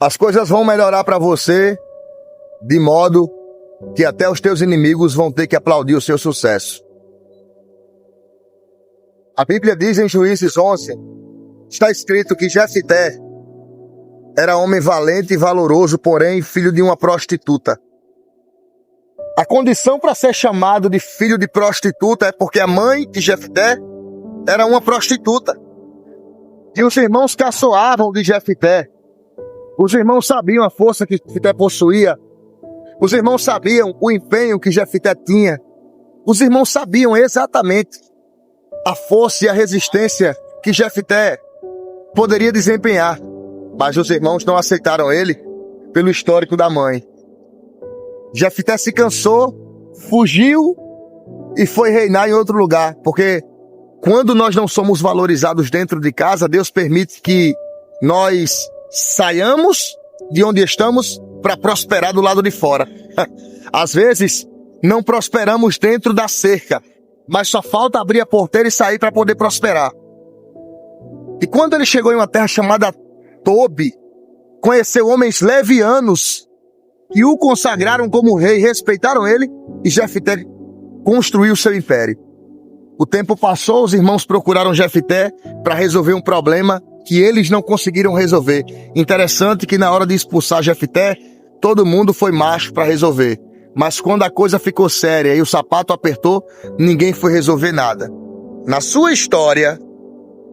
As coisas vão melhorar para você de modo que até os teus inimigos vão ter que aplaudir o seu sucesso. A Bíblia diz em Juízes 11, está escrito que Jefté era homem valente e valoroso, porém filho de uma prostituta. A condição para ser chamado de filho de prostituta é porque a mãe de Jefté era uma prostituta. E os irmãos caçoavam de Jefté. Os irmãos sabiam a força que Jefté possuía. Os irmãos sabiam o empenho que Jefté tinha. Os irmãos sabiam exatamente a força e a resistência que Jefté poderia desempenhar. Mas os irmãos não aceitaram ele pelo histórico da mãe. Jefté se cansou, fugiu e foi reinar em outro lugar. Porque quando nós não somos valorizados dentro de casa, Deus permite que nós saiamos de onde estamos para prosperar do lado de fora. Às vezes, não prosperamos dentro da cerca, mas só falta abrir a porteira e sair para poder prosperar. E quando ele chegou em uma terra chamada Tobi, conheceu homens levianos que o consagraram como rei, respeitaram ele, e Jefté construiu seu império. O tempo passou, os irmãos procuraram Jefté para resolver um problema que eles não conseguiram resolver. Interessante que na hora de expulsar Jefté, todo mundo foi macho para resolver. Mas quando a coisa ficou séria e o sapato apertou, ninguém foi resolver nada. Na sua história,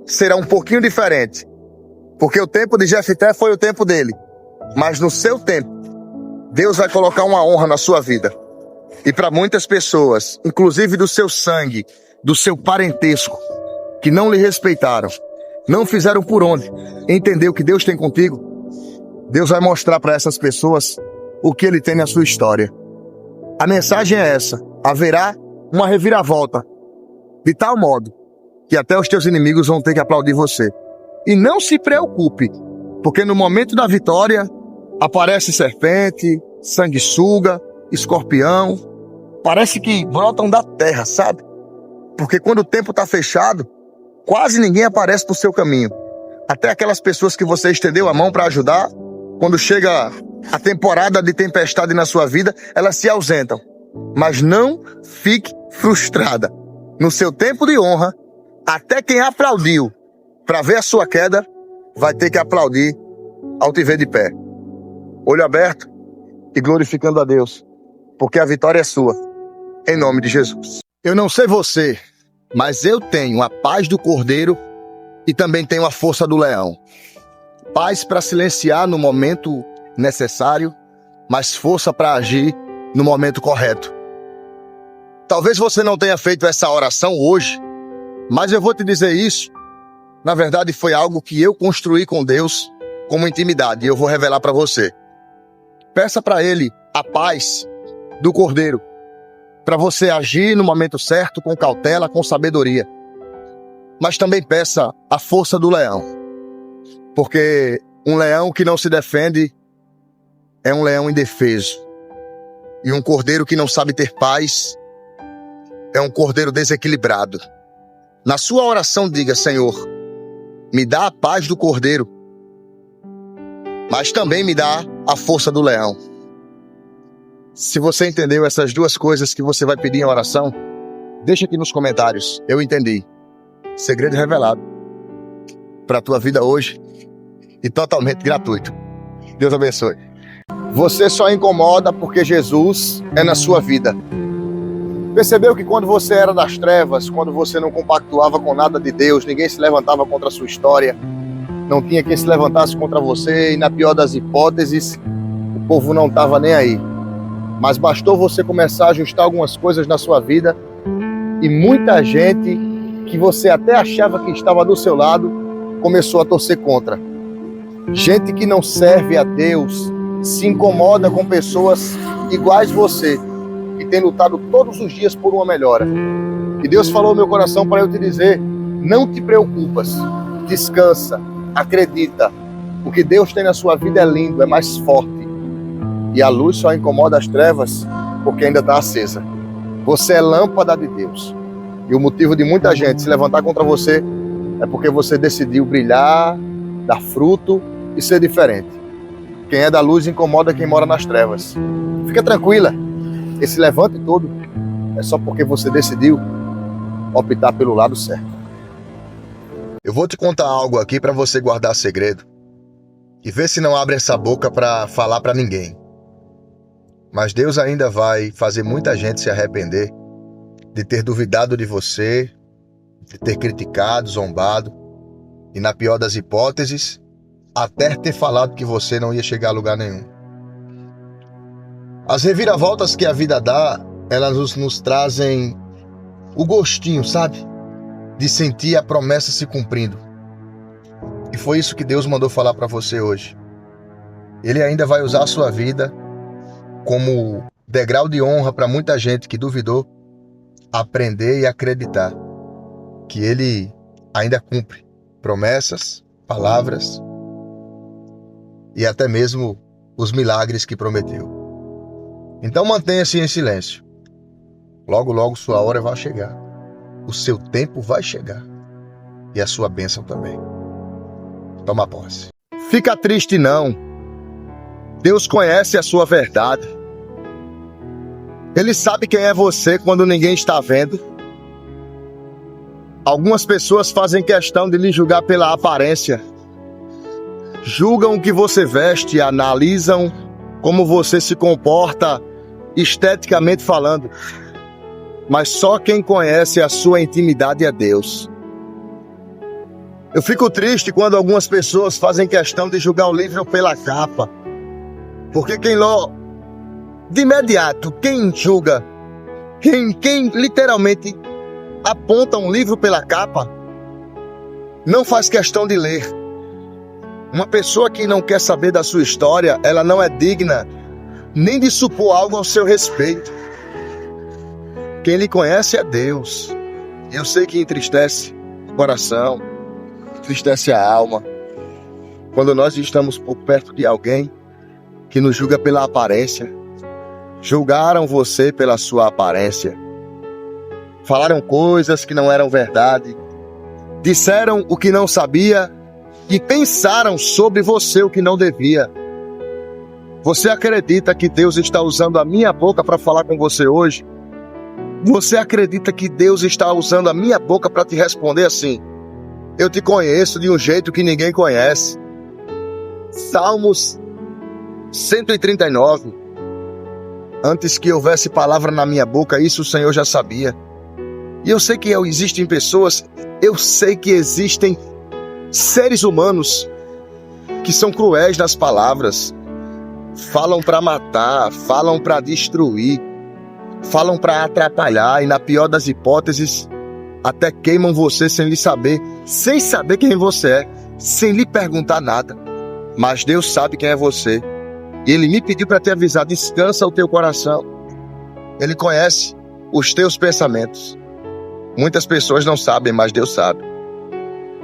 será um pouquinho diferente. Porque o tempo de Jefté foi o tempo dele. Mas no seu tempo, Deus vai colocar uma honra na sua vida. E para muitas pessoas, inclusive do seu sangue, do seu parentesco, que não lhe respeitaram, não fizeram por onde entender o que Deus tem contigo, Deus vai mostrar para essas pessoas o que Ele tem na sua história. A mensagem é essa: haverá uma reviravolta, de tal modo que até os teus inimigos vão ter que aplaudir você. E não se preocupe, porque no momento da vitória aparece serpente, sanguessuga, escorpião, parece que brotam da terra, sabe? Porque quando o tempo está fechado, quase ninguém aparece no seu caminho. Até aquelas pessoas que você estendeu a mão para ajudar, quando chega a temporada de tempestade na sua vida, elas se ausentam. Mas não fique frustrada. No seu tempo de honra, até quem aplaudiu para ver a sua queda, vai ter que aplaudir ao te ver de pé. Olho aberto e glorificando a Deus, porque a vitória é sua, em nome de Jesus. Eu não sei você, mas eu tenho a paz do Cordeiro e também tenho a força do leão. Paz para silenciar no momento necessário, mas força para agir no momento correto. Talvez você não tenha feito essa oração hoje, mas eu vou te dizer isso. Na verdade, foi algo que eu construí com Deus como intimidade, e eu vou revelar para você. Peça para Ele a paz do Cordeiro, para você agir no momento certo, com cautela, com sabedoria. Mas também peça a força do leão, porque um leão que não se defende é um leão indefeso. E um cordeiro que não sabe ter paz é um cordeiro desequilibrado. Na sua oração diga: Senhor, me dá a paz do cordeiro, mas também me dá a força do leão. Se você entendeu essas duas coisas que você vai pedir em oração, deixa aqui nos comentários. Eu entendi. Segredo revelado para a tua vida hoje e totalmente gratuito. Deus abençoe. Você só incomoda porque Jesus é na sua vida. Percebeu que quando você era das trevas, quando você não compactuava com nada de Deus, ninguém se levantava contra a sua história, não tinha quem se levantasse contra você, e na pior das hipóteses, o povo não estava nem aí. Mas bastou você começar a ajustar algumas coisas na sua vida e muita gente que você até achava que estava do seu lado começou a torcer contra. Gente que não serve a Deus se incomoda com pessoas iguais a você, que tem lutado todos os dias por uma melhora. E Deus falou no meu coração para eu te dizer: não te preocupas, descansa, acredita. O que Deus tem na sua vida é lindo, é mais forte. E a luz só incomoda as trevas porque ainda está acesa. Você é lâmpada de Deus. E o motivo de muita gente se levantar contra você é porque você decidiu brilhar, dar fruto e ser diferente. Quem é da luz incomoda quem mora nas trevas. Fica tranquila. Esse levante todo é só porque você decidiu optar pelo lado certo. Eu vou te contar algo aqui para você guardar segredo. E ver se não abre essa boca para falar para ninguém. Mas Deus ainda vai fazer muita gente se arrepender de ter duvidado de você, de ter criticado, zombado e, na pior das hipóteses, até ter falado que você não ia chegar a lugar nenhum. As reviravoltas que a vida dá, elas nos trazem o gostinho, sabe? De sentir a promessa se cumprindo. E foi isso que Deus mandou falar para você hoje. Ele ainda vai usar a sua vida como degrau de honra para muita gente que duvidou aprender e acreditar que Ele ainda cumpre promessas, palavras e até mesmo os milagres que prometeu. Então mantenha-se em silêncio. Logo, logo sua hora vai chegar. O seu tempo vai chegar. E a sua bênção também. Toma posse. Fica triste não. Deus conhece a sua verdade. Ele sabe quem é você quando ninguém está vendo. Algumas pessoas fazem questão de lhe julgar pela aparência. Julgam o que você veste, analisam como você se comporta esteticamente falando. Mas só quem conhece a sua intimidade é Deus. Eu fico triste quando algumas pessoas fazem questão de julgar o livro pela capa. Porque de imediato, quem julga, quem literalmente aponta um livro pela capa, não faz questão de ler. Uma pessoa que não quer saber da sua história, ela não é digna nem de supor algo ao seu respeito. Quem lhe conhece é Deus. Eu sei que entristece o coração, entristece a alma, quando nós estamos por perto de alguém que nos julga pela aparência. Julgaram você pela sua aparência. Falaram coisas que não eram verdade. Disseram o que não sabia e pensaram sobre você o que não devia. Você acredita que Deus está usando a minha boca para falar com você hoje? Você acredita que Deus está usando a minha boca para te responder assim? Eu te conheço de um jeito que ninguém conhece. Salmos 139. Antes que houvesse palavra na minha boca, isso o Senhor já sabia. E eu sei que existem pessoas, eu sei que existem seres humanos que são cruéis nas palavras. Falam para matar, falam para destruir, falam para atrapalhar e, na pior das hipóteses, até queimam você sem saber quem você é, sem lhe perguntar nada. Mas Deus sabe quem é você. E Ele me pediu para te avisar, descansa o teu coração. Ele conhece os teus pensamentos. Muitas pessoas não sabem, mas Deus sabe.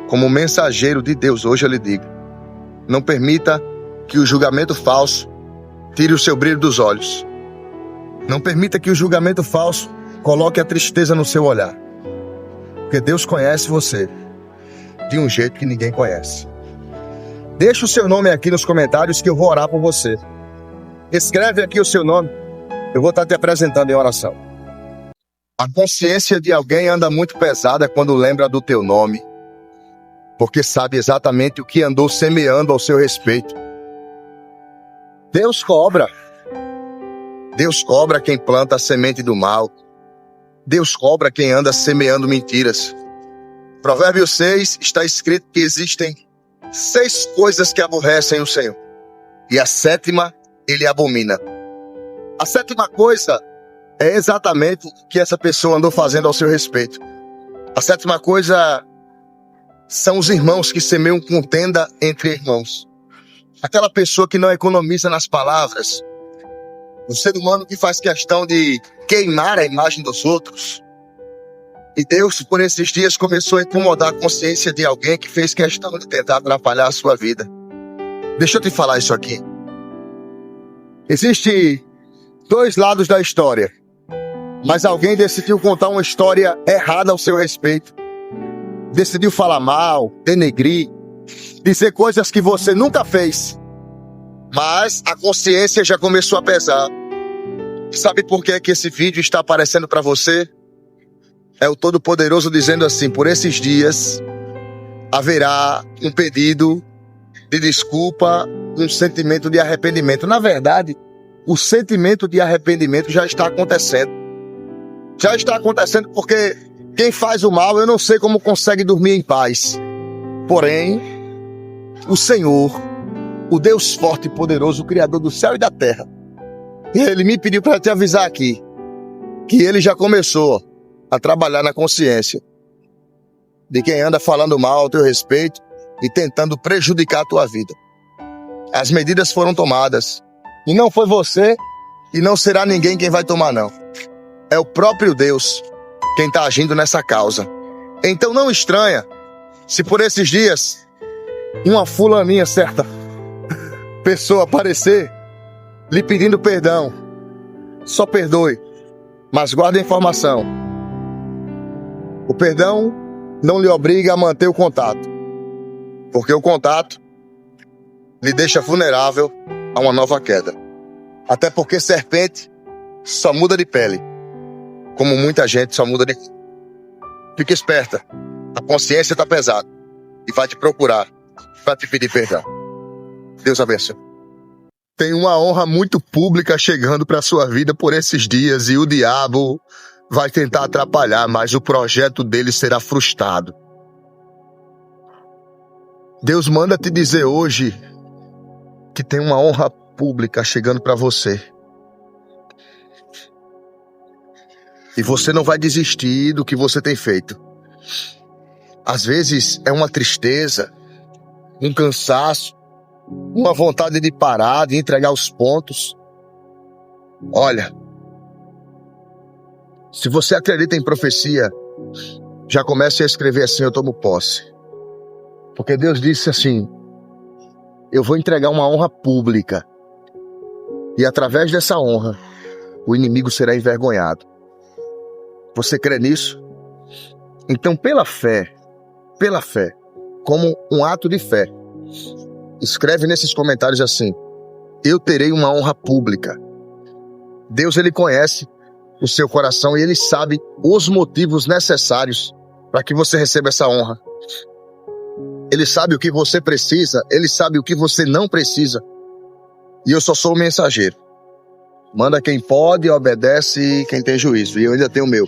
Como mensageiro de Deus, hoje eu lhe digo, não permita que o julgamento falso tire o seu brilho dos olhos. Não permita que o julgamento falso coloque a tristeza no seu olhar. Porque Deus conhece você de um jeito que ninguém conhece. Deixa o seu nome aqui nos comentários que eu vou orar por você. Escreve aqui o seu nome. Eu vou estar te apresentando em oração. A consciência de alguém anda muito pesada quando lembra do teu nome, porque sabe exatamente o que andou semeando ao seu respeito. Deus cobra. Deus cobra quem planta a semente do mal. Deus cobra quem anda semeando mentiras. Provérbios 6 está escrito que existem 6 coisas que aborrecem o Senhor, e a 7ª Ele abomina. A 7ª coisa é exatamente o que essa pessoa andou fazendo ao seu respeito. A 7ª coisa são os irmãos que semeiam contenda entre irmãos. Aquela pessoa que não economiza nas palavras. O ser humano que faz questão de queimar a imagem dos outros. E Deus, por esses dias, começou a incomodar a consciência de alguém que fez questão de tentar atrapalhar a sua vida. Deixa eu te falar isso aqui. Existem 2 lados da história. Mas alguém decidiu contar uma história errada ao seu respeito. Decidiu falar mal, denegrir, dizer coisas que você nunca fez. Mas a consciência já começou a pesar. Sabe por que é que esse vídeo está aparecendo para você? É o Todo-Poderoso dizendo assim: por esses dias haverá um pedido de desculpa, um sentimento de arrependimento. Na verdade, o sentimento de arrependimento já está acontecendo. Já está acontecendo porque quem faz o mal, eu não sei como consegue dormir em paz. Porém, o Senhor, o Deus forte e poderoso, o Criador do céu e da terra, Ele me pediu para te avisar aqui que Ele já começou a trabalhar na consciência de quem anda falando mal ao teu respeito e tentando prejudicar a tua vida. As medidas foram tomadas. E não foi você e não será ninguém quem vai tomar, não. É o próprio Deus quem está agindo nessa causa. Então não estranha se por esses dias uma fulaninha, certa pessoa aparecer lhe pedindo perdão. Só perdoe, mas guarde a informação. O perdão não lhe obriga a manter o contato, porque o contato lhe deixa vulnerável a uma nova queda. Até porque serpente só muda de pele, como muita gente só muda de... Fique esperta, a consciência está pesada e vai te procurar para te pedir perdão. Deus abençoe. Tem uma honra muito pública chegando para sua vida por esses dias e o diabo vai tentar atrapalhar, mas o projeto dele será frustrado. Deus manda te dizer hoje que tem uma honra pública chegando para você. E você não vai desistir do que você tem feito. Às vezes é uma tristeza, um cansaço, uma vontade de parar, de entregar os pontos. Olha, se você acredita em profecia, já comece a escrever assim: eu tomo posse. Porque Deus disse assim: eu vou entregar uma honra pública. E através dessa honra, o inimigo será envergonhado. Você crê nisso? Então, pela fé, como um ato de fé, escreve nesses comentários assim: eu terei uma honra pública. Deus, Ele conhece o seu coração e Ele sabe os motivos necessários para que você receba essa honra. Ele sabe o que você precisa, Ele sabe o que você não precisa. E eu só sou o mensageiro. Manda quem pode e obedece quem tem juízo. E eu ainda tenho o meu.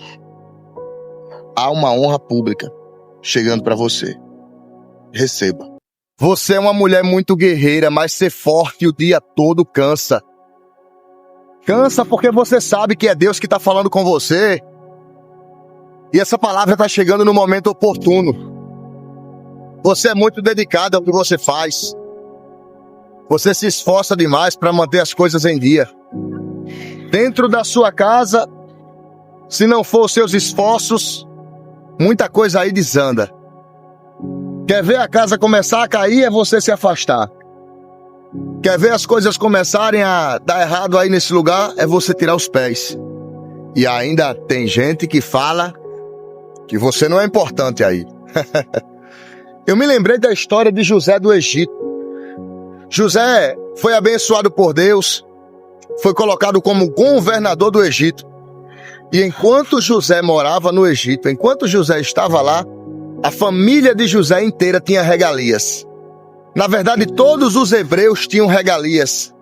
Há uma honra pública chegando para você. Receba. Você é uma mulher muito guerreira, mas ser forte o dia todo cansa. Cansa porque você sabe que é Deus que está falando com você. E essa palavra está chegando no momento oportuno. Você é muito dedicado ao que você faz. Você se esforça demais para manter as coisas em dia. Dentro da sua casa, se não for os seus esforços, muita coisa aí desanda. Quer ver a casa começar a cair, é você se afastar. Quer ver as coisas começarem a dar errado aí nesse lugar, é você tirar os pés. E ainda tem gente que fala que você não é importante aí. Eu me lembrei da história de José do Egito. José foi abençoado por Deus, foi colocado como governador do Egito. E enquanto José morava no Egito, enquanto José estava lá, a família de José inteira tinha regalias. Na verdade, todos os hebreus tinham regalias.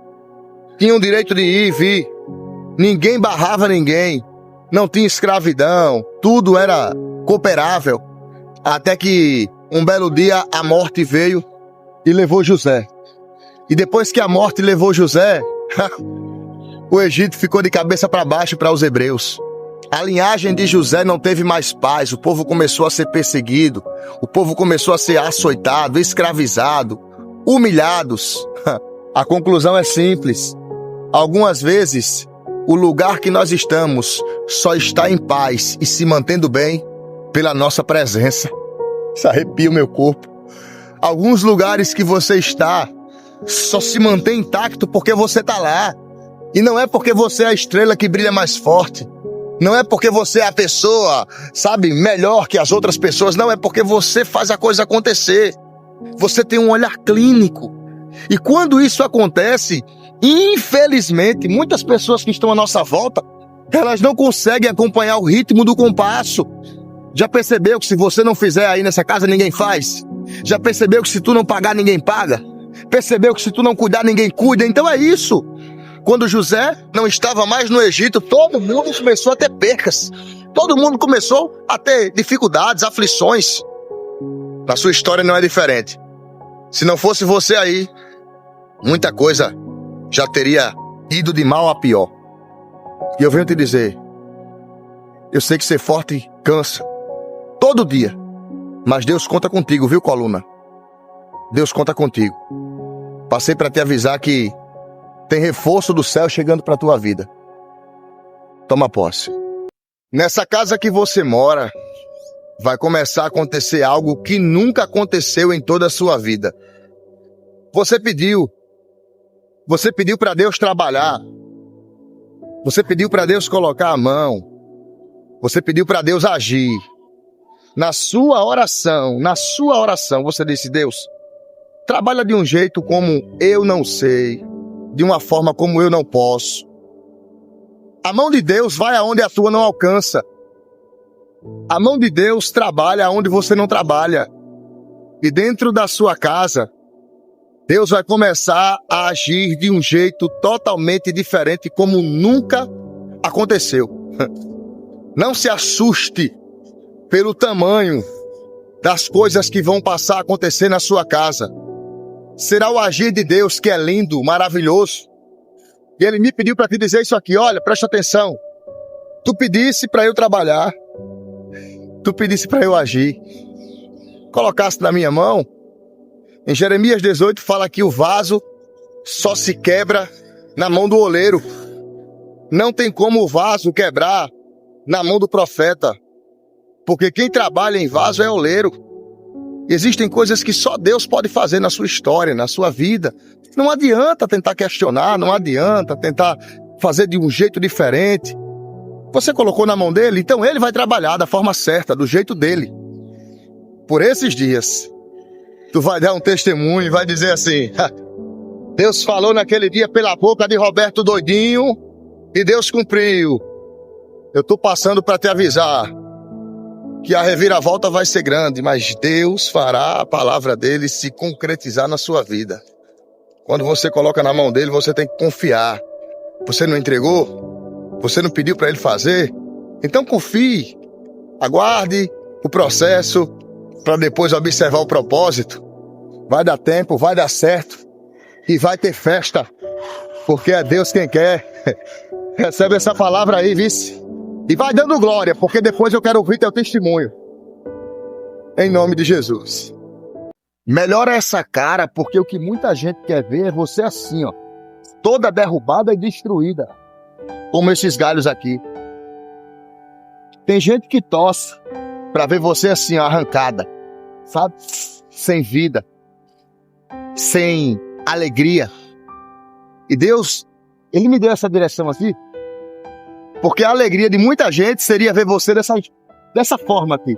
Tinham direito de ir e vir. Ninguém barrava ninguém. Não tinha escravidão. Tudo era cooperável. Até que um belo dia a morte veio e levou José. E depois que a morte levou José, o Egito ficou de cabeça para baixo para os hebreus. A linhagem de José não teve mais paz, o povo começou a ser perseguido, o povo começou a ser açoitado, escravizado, humilhados. A conclusão é simples. Algumas vezes, o lugar que nós estamos só está em paz e se mantendo bem pela nossa presença. Isso arrepia o meu corpo. Alguns lugares que você está só se mantém intacto porque você está lá. E não é porque você é a estrela que brilha mais forte. Não é porque você é a pessoa, sabe, melhor que as outras pessoas. Não, é porque você faz a coisa acontecer. Você tem um olhar clínico. E quando isso acontece, infelizmente, muitas pessoas que estão à nossa volta, elas não conseguem acompanhar o ritmo do compasso. Já percebeu que se você não fizer aí nessa casa, ninguém faz? Já percebeu que se tu não pagar, ninguém paga? Percebeu que se tu não cuidar, ninguém cuida? Então é isso. Quando José não estava mais no Egito, todo mundo começou a ter percas. Todo mundo começou a ter dificuldades, aflições. Na sua história não é diferente. Se não fosse você aí, muita coisa já teria ido de mal a pior. E eu venho te dizer, eu sei que ser forte cansa, todo dia. Mas Deus conta contigo, viu, coluna? Deus conta contigo. Passei para te avisar que tem reforço do céu chegando para tua vida. Toma posse. Nessa casa que você mora, vai começar a acontecer algo que nunca aconteceu em toda a sua vida. Você pediu para Deus trabalhar. Você pediu para Deus colocar a mão. Você pediu para Deus agir. Na sua oração, você disse: Deus, trabalha de um jeito como eu não sei, de uma forma como eu não posso. A mão de Deus vai aonde a tua não alcança. A mão de Deus trabalha aonde você não trabalha. E dentro da sua casa, Deus vai começar a agir de um jeito totalmente diferente, como nunca aconteceu. Não se assuste pelo tamanho das coisas que vão passar a acontecer na sua casa. Será o agir de Deus, que é lindo, maravilhoso. E Ele me pediu para te dizer isso aqui: olha, presta atenção. Tu pedisse para eu trabalhar. Tu pedisse para eu agir. Colocasse na minha mão. Em Jeremias 18 fala que o vaso só se quebra na mão do oleiro. Não tem como o vaso quebrar na mão do profeta. Porque quem trabalha em vaso é oleiro. Existem coisas que só Deus pode fazer na sua história, na sua vida. Não adianta tentar questionar, não adianta tentar fazer de um jeito diferente. Você colocou na mão dele, então ele vai trabalhar da forma certa, do jeito dele. Por esses dias, tu vai dar um testemunho e vai dizer assim: Deus falou naquele dia pela boca de Roberto Doidinho e Deus cumpriu. Eu tô passando para te avisar que a reviravolta vai ser grande, mas Deus fará a palavra dele se concretizar na sua vida. Quando você coloca na mão dele, você tem que confiar. Você não entregou? Você não pediu para ele fazer? Então confie. Aguarde o processo para depois observar o propósito. Vai dar tempo, vai dar certo. E vai ter festa. Porque é Deus quem quer. Recebe essa palavra aí, vice. E vai dando glória, porque depois eu quero ouvir teu testemunho. Em nome de Jesus. Melhora essa cara, porque o que muita gente quer ver é você assim, ó. Toda derrubada e destruída. Como esses galhos aqui. Tem gente que torce pra ver você assim, ó, arrancada. Sabe? Sem vida. Sem alegria. E Deus, Ele me deu essa direção aqui. Porque a alegria de muita gente seria ver você dessa forma aqui.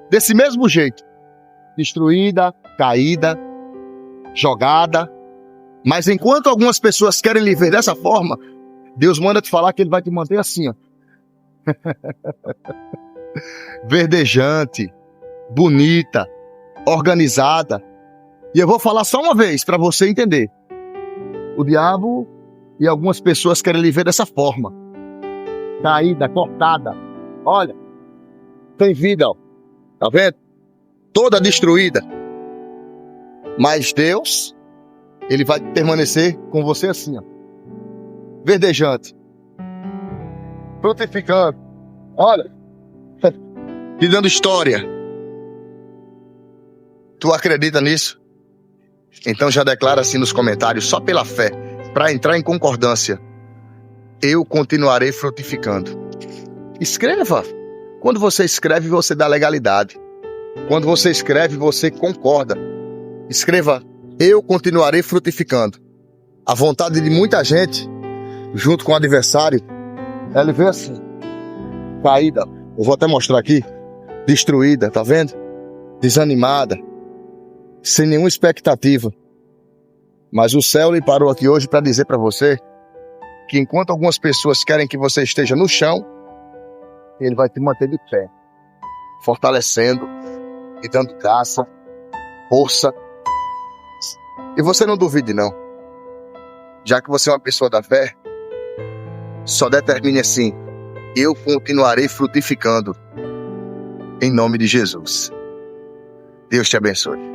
Desse mesmo jeito. Destruída, caída, jogada. Mas enquanto algumas pessoas querem lhe ver dessa forma, Deus manda te falar que Ele vai te manter assim, ó. Verdejante, bonita, organizada. E eu vou falar só uma vez para você entender. O diabo e algumas pessoas querem lhe ver dessa forma. Caída, cortada. Olha, tem vida, ó. Tá vendo? Toda destruída. Mas Deus, Ele vai permanecer com você assim, ó. Verdejante. Frutificando. Olha. Te dando história. Tu acredita nisso? Então já declara assim nos comentários, só pela fé, para entrar em concordância. Eu continuarei frutificando. Escreva. Quando você escreve, você dá legalidade. Quando você escreve, você concorda. Escreva, eu continuarei frutificando. A vontade de muita gente, junto com o adversário, ela vê assim, caída. Eu vou até mostrar aqui. Destruída, tá vendo? Desanimada. Sem nenhuma expectativa. Mas o céu lhe parou aqui hoje para dizer para você que enquanto algumas pessoas querem que você esteja no chão, ele vai te manter de pé, fortalecendo e dando graça, força. E você não duvide não. Já que você é uma pessoa da fé, só determine assim: eu continuarei frutificando. Em nome de Jesus. Deus te abençoe.